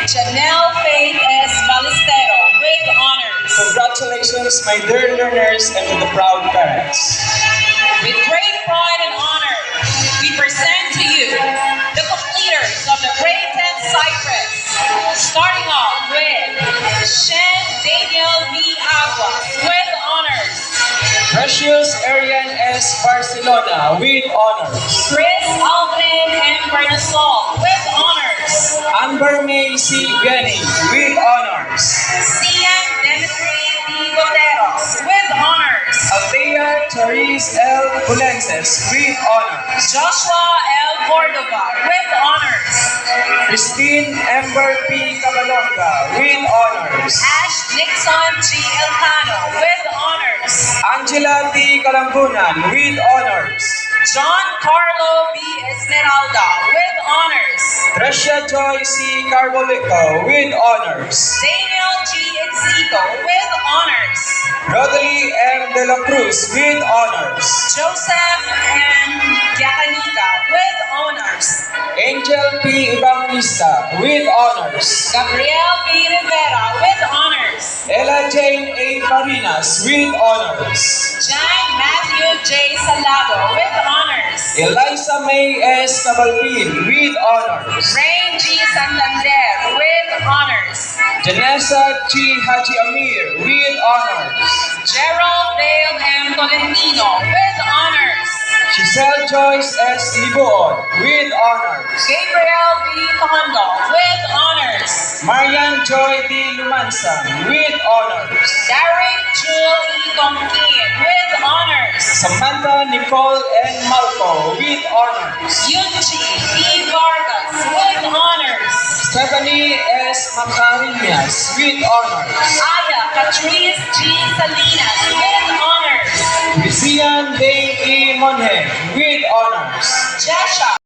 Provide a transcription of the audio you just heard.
Janelle Faith S. Balestero with honors. Congratulations, my dear learners and to the proud parents. With great pride and honor, we present to you the completers of the grade 10 Cypress, starting off with Shen Daniel V. Aguas with honors. Precious Arian S. Barcelona with honors. Chris Aldrin M. Bernasol with honors. Amber May C. Vianney with honors. Sian Demetri D. Goteros with honors. Althea Charis L. Pulenses with honors. Joshua L. Cordova with honors. Christine Ember P. Cabalonga with honors. Ash Nixon G. Elcano with honors. Angela T. Calambunan with honors. John Carlo B. Esmeralda with honors. Trescia Joy C. Carbolico with honors. Daniel G. Exito with honors. Rodalie M. De La Cruz with honors. Joseph M. Yacanita with honors. Angel P. Evangelista with honors. Gabriel B. Rivera with honors. Ella Jane A. Marinas with honors. Jan Matthew J. Salado with honors. Eliza May S. Cabalpin with honors. Rain G. Santander with honors. Janessa G. Haji Amir with honors. Gerald Dale M. Tolentino with honors. Giselle Joyce S. Liboon with honors. Gabriel B. Tondo with honors. Marian Joy D. Lumansang with honors. Derek Jewel E. Tomkin with honors. Samantha Nicole N. Malco with honors. Yunchi E. Vargas with honors. Stephanie S. Macarinas with honors. Aya Catrice G. Salinas with honors. Risian Dane E. Monhe with honors. Jesha